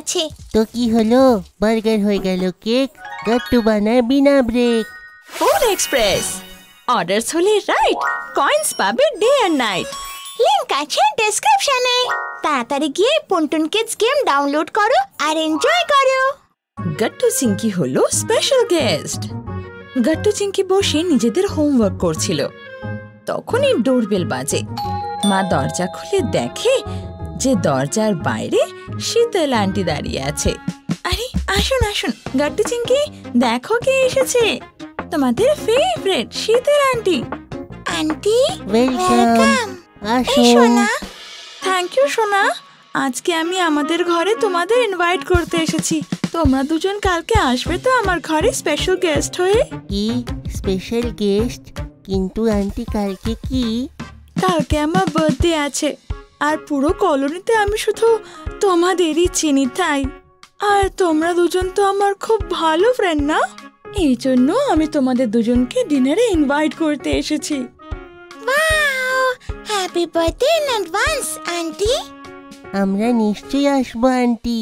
আছে। তো কি হলো, বার্গার হয়ে গেল কেক, গাট্টু বানায় বিনা ব্রেক। ফুড এক্সপ্রেস, অর্ডারস হলে রাইট, কয়েন্স পাবে ডে এন্ড নাইট। লিংক আছে ডেসক্রিপশনে। তাড়াতাড়ি গিয়ে পুনটুন কিডস গেম ডাউনলোড করো আর এনজয় করো। গাট্টু চিংকি হলো স্পেশাল গেস্ট। গাট্টু চিংকি বসে নিজেদের হোমওয়ার্ক করছিল, তখনই ডোরবেল বাজে। মা দরজা খুলে দেখে যে দরজার বাইরে শীতল আন্টি দাঁড়িয়ে আছে। আরে আসুন আসুন গাট্টু চিংকি, দেখো কে এসেছে, তোমাদের ফেভারিট শীতল আন্টি। আন্টি ওয়েলকাম, আসুন। সোনা, থ্যাংক ইউ সোনা। আজকে আমি আমাদের ঘরে তোমাদের ইনভাইট করতে এসেছি। তোমরা দুজন কালকে আসবে তো আমার ঘরে স্পেশাল গেস্ট হয়ে? কি স্পেশাল গেস্ট? কিন্তু আন্টি কালকে কি? কালকে আমার বার্থডে আছে, আর পুরো কলোনিতে আমি শুধু তোমাদেরই চিনি তাই। আর তোমরা দুজন তো আমার খুব ভালো ফ্রেন্ড না, এই জন্য আমি তোমাদের দুজনকে ডিনারে ইনভাইট করতে এসেছি। Wow, happy birthday in advance aunty. আমরা নিশ্চয়ই আসবো আন্টি।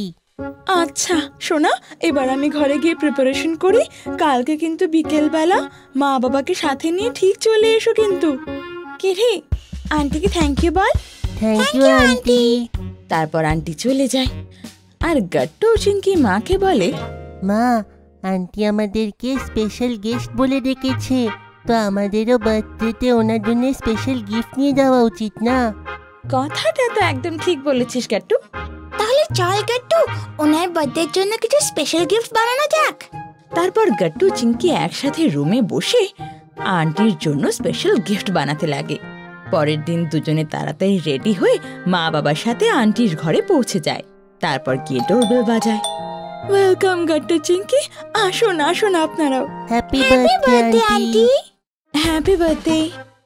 আচ্ছা সোনা, এবার আমি ঘরে গিয়ে প্রিপারেশন করি। কালকে কিন্তু বিকেলবেলা মা বাবাকে সাথে নিয়ে ঠিক চলে এসো কিন্তু। কি রে, আন্টিকে থ্যাংক ইউ বল। Thank you aunty. তারপর আন্টি চলে যায়, আর গাট্টু চিংকি মাকে বলে, মা, আন্টি আমাদেরকে স্পেশাল গেস্ট বলে ডেকেছে, তো আমাদেরও বার্থডেতে ওনার জন্য স্পেশাল গিফট নিয়ে যাওয়া উচিত না? কথাটা তো একদম ঠিক বলেছিস গাট্টু। তাহলে চল গাট্টু, ওনার বার্থডের জন্য কিছু স্পেশাল গিফট বানানো যাক। তারপর গাট্টু চিংকি একসাথে রুমে বসে আন্টির জন্য স্পেশাল গিফট বানাতে লাগে। পরের দিন দুজনে তাড়াতাড়ি রেডি হয়ে মা বাবার সাথে আন্টির ঘরে পৌঁছে যায়। তারপর গিয়ে ডোরবেল বাজায়। ওয়েলকাম গাট্টু চিংকি, আসুন আসুন আপনারাও। Happy birthday birthday aunty. Happy birthday.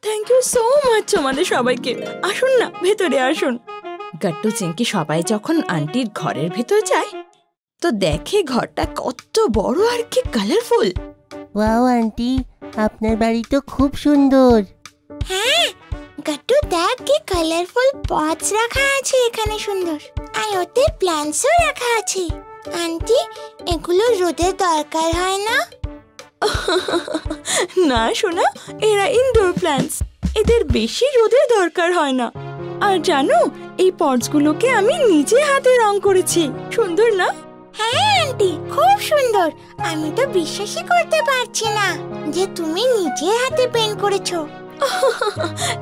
Thank you so much আমাদের সবাইকে। আসুন না, ভেতরে আসুন। গাট্টু চিংকি সবাই যখন আন্টির ঘরের ভেতর যায় তো দেখে ঘরটা কত বড় আর কি কালারফুল। ওয়াও আন্টি, আপনার বাড়ি তো খুব সুন্দর। হ্যাঁ গাট্টু, দেখ কি কালারফুল পটস রাখা আছে এখানে, সুন্দর। আর ওতে প্ল্যান্টসও রাখা আছে। আন্টি, এগুলো রোদের দরকার হয় না? না সোনা, এরা ইনডোর প্ল্যান্টস, এদের বেশি রোদের দরকার হয় না। আর জানো, এই পটসগুলোকে আমি নিজে হাতে রং করেছি। সুন্দর না? হ্যাঁ আন্টি, খুব সুন্দর। আমি তো বিশ্বাসই করতে পারছি না যে তুমি নিজে হাতে পেন্ট করেছো।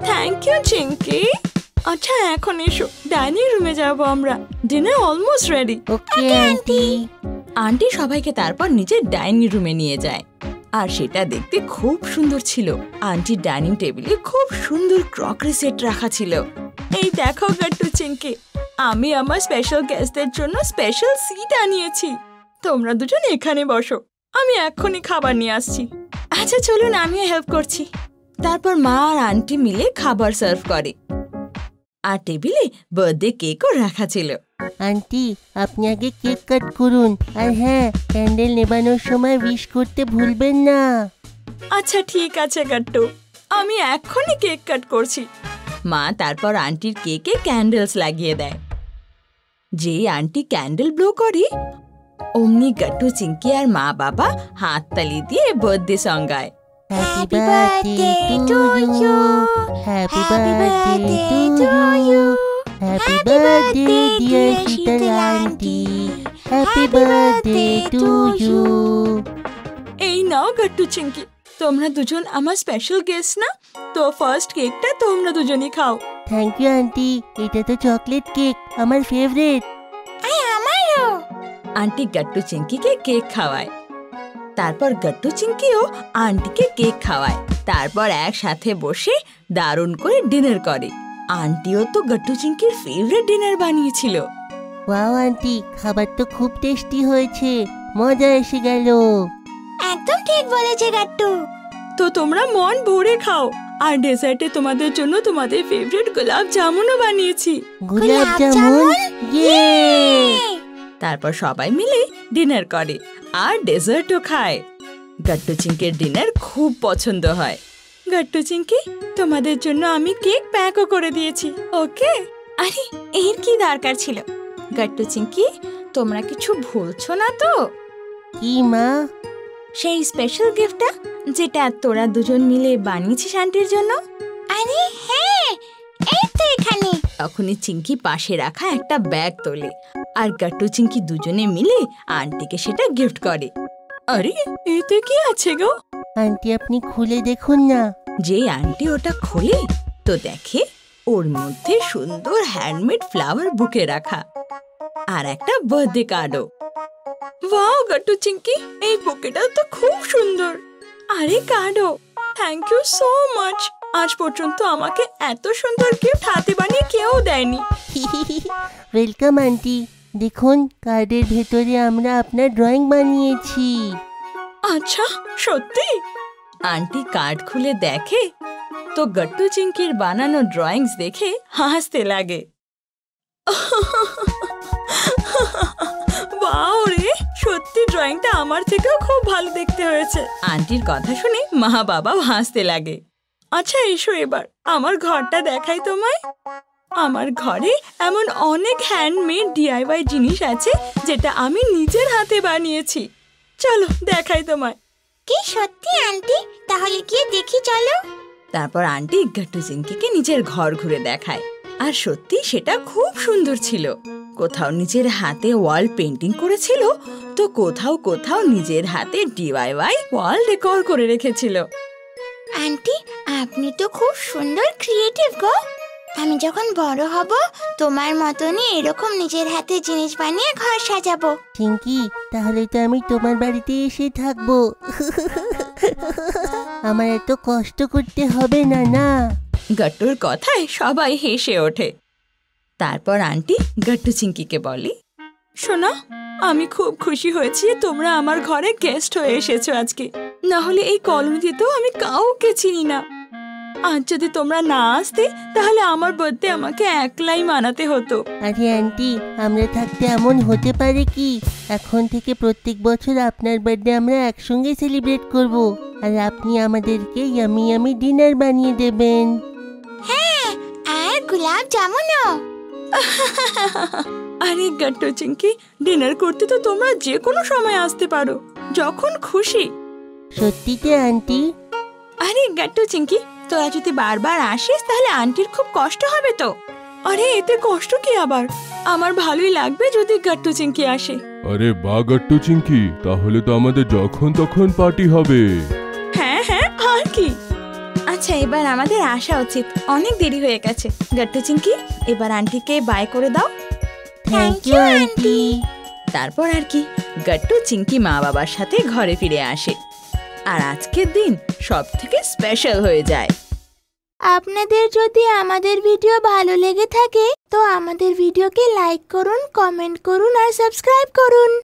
Thank you Chinki. আচ্ছা এখন এসো, ডাইনিং রুমে যাবো আমরা। Dinner almost ready. Okay aunty. Aunty সবাইকে তারপর নিজের ডাইনিং রুমে নিয়ে যায়, আর সেটা দেখতে খুব সুন্দর ছিল। আন্টির ডাইনিং টেবিলে খুব সুন্দর ক্রকারি সেট রাখা ছিল। এই দেখো গাট্টু চিংকি, আমি আমার স্পেশাল গেস্টদের জন্য স্পেশাল সিট আনিয়েছি। তোমরা দুজন এখানে বসো, আমি এক্ষুনি খাবার নিয়ে আসছি। আচ্ছা চলুন, আমিও হেল্প করছি। তারপর মা আর আন্টি মিলে খাবার সার্ভ করে, আর টেবিলে বার্থডে কেকও রাখা ছিল। আন্টি, আপনি আগে কেক কাট করুন, আর হ্যাঁ, ক্যান্ডেল নেবানোর সময় উইশ করতে ভুলবেন না। আচ্ছা ঠিক আছে গাট্টু, আমি এক্ষুনি কেক কাট করছি। মা তারপর আন্টির কেকে ক্যান্ডেলস লাগিয়ে দেয়। যে আন্টি ক্যান্ডেল ব্লো করে অমনি গাট্টু চিংকি আর মা বাবা হাততালি দিয়ে বার্থডে সং গায়। Happy birthday to you, happy birthday to you, happy birthday dear Shital aunty, happy birthday to you. এই নাও গাট্টু চিংকি, তোমরা দুজন আমার স্পেশাল গেস্ট না, তো ফার্স্ট কেকটা তোমরা দুজনই খাও। থ্যাংক ইউ আন্টি, এটা তো চকলেট কেক, আমার ফেভারিট। আমারও। আন্টি গাট্টু চিংকিকে কেক খাওয়ায়, তারপর গাট্টু চিংকিও আন্টিকে কেক খাওয়ায়। তারপর একসাথে বসে দারুণ করে ডিনার করে। আন্টিও তো গাট্টু চিংকির ফেভারিট ডিনার বানিয়েছিল। ওয়াও আন্টি, খাবার তো খুব টেস্টি হয়েছে, মজা এসে গেল। একদম ঠিক বলেছে গাট্টু। তো তোমরা মন ভরে খাও, আর ডেজার্টে তোমাদের জন্য তোমাদের ফেভারিট গোলাপ জামুনও বানিয়েছি। গোলাপ জামুন, ইয়ে! তারপর সবাই মিলে ডিনার করে আর ডেজার্টও খায়। গাট্টু চিংকির ডিনার খুব পছন্দ হয়। গাট্টু চিংকি, তোমাদের জন্য আমি কেক প্যাকও করে দিয়েছি, ওকে? আরে এর কি দরকার ছিল? গাট্টু চিংকি, তোমরা কিছু ভুলছো না তো? কি মা? সেই স্পেশাল গিফটটা যেটা তোরা দুজন মিলে বানিয়েছিস আন্টির জন্য। আরে হ্যাঁ, এই তো এখানে। তখনই চিঙ্কি পাশে রাখা একটা ব্যাগ তোলে আর গাট্টু চিঙ্কি দুজনে মিলে আন্টিকে সেটা গিফট করে। আরে এতে কি আছে গো? আন্টি আপনি খুলে দেখুন না। যে আন্টি ওটা খোলে তো দেখে ওর মধ্যে সুন্দর হ্যান্ডমেড ফ্লাওয়ার বুকে রাখা আর একটা বার্থডে কার্ডও। ওয়াও গাট্টু চিঙ্কি, এই বুকেটা তো খুব সুন্দর। আরে কার্ডও, থ্যাংক ইউ সো মাচ। আজ পর্যন্ত আমাকে এত সুন্দর গিফট হাতে বানিয়ে কেউ দেয়নি। Welcome aunty. দেখুন কার্ডের ভেতরে আমরা আপনার ড্রয়িং বানিয়েছি। আচ্ছা সত্যি? আন্টি কার্ড খুলে দেখে তো গাট্টু চিঙ্কির বানানো ড্রয়িংস দেখে হাসতে লাগে। ওয়াও রে, সত্যি ড্রয়িংটা আমার থেকেও খুব ভালো দেখতে হয়েছে। আন্টির কথা শুনে মা বাবাও হাসতে লাগে। আচ্ছা এসো এবার আমার ঘরটা দেখাই তোমায়। আমার ঘরে এমন অনেক হ্যান্ডমেড ডিআইওয়াই জিনিস আছে যেটা আমি নিজের হাতে বানিয়েছি। চলো দেখাই তোমায়। কি সত্যি আন্টি? তাহলে গিয়ে দেখি চলো। তারপর আন্টি গাট্টু চিঙ্কিকে নিজের ঘর ঘুরে দেখায় আর সত্যি সেটা খুব সুন্দর ছিল। কোথাও নিজের হাতে ওয়াল পেন্টিং করেছিল তো কোথাও কোথাও নিজের হাতে ডিআইওয়াই ওয়াল ডেকোর করে রেখেছিল। আন্টি আপনি তো খুব সুন্দর ক্রিয়েটিভ গো। আমি যখন বড় হব তোমার মতনই এরকম নিজের হাতে জিনিস বানিয়ে ঘর সাজাবো। চিঙ্কি তাহলে তো আমি তোমার বাড়িতে এসে থাকবো। আমার এত কষ্ট করতে হবে না। না গাট্টুর কথায় সবাই হেসে ওঠে। তারপর আন্টি গাট্টু চিঙ্কিকে বলে, শোনো আমি খুব খুশি হয়েছি তোমরা আমার ঘরে গেস্ট হয়ে এসেছো আজকে। না হলে এই কলোনিতেও আমি কাউকে চিনি না। আজ যদি তোমরা না আসতে তাহলে আমার বার্থডে আমাকে একলাই মানাতে হতো। আরে আন্টি আমরা থাকতে এমন হতে পারে কি? এখন থেকে প্রত্যেক বছর আপনার বার্থডে আমরা একসঙ্গে সেলিব্রেট করব আর আপনি আমাদেরকে ইয়ামি ইয়ামি ডিনার বানিয়ে দেবেন। হ্যাঁ, আর গোলাপ জামুনও। আরে গাট্টু চিঙ্কি, ডিনার করতে তো তোমরা যে কোনো সময় আসতে পারো, যখন খুশি। সত্যিতে আন্টি? আরে গাট্টু চিঙ্কি, তোরা যদি বারবার আসিস তাহলে আন্টির খুব কষ্ট হবে তো। আরে এতে কষ্ট কি আবার? আমার ভালোই লাগবে যদি গাট্টু চিঙ্কি আসে। আরে বা গাট্টু চিঙ্কি, তাহলে তো আমাদের যখন তখন পার্টি হবে। হ্যাঁ হ্যাঁ, আর কি। আচ্ছা এবার আমাদের আসা উচিত, অনেক দেরি হয়ে গেছে। গাট্টু চিঙ্কি এবার আন্টিকে বাই করে দাও। Thank you aunty. তারপর আর কি, গাট্টু চিঙ্কি মা বাবার সাথে ঘরে ফিরে আসে আর আজকের দিন সব থেকে স্পেশাল হয়ে যায়। আপনাদের যদি আমাদের ভিডিও ভালো লেগে থাকে তো আমাদের ভিডিওকে লাইক করুন, কমেন্ট করুন আর সাবস্ক্রাইব করুন।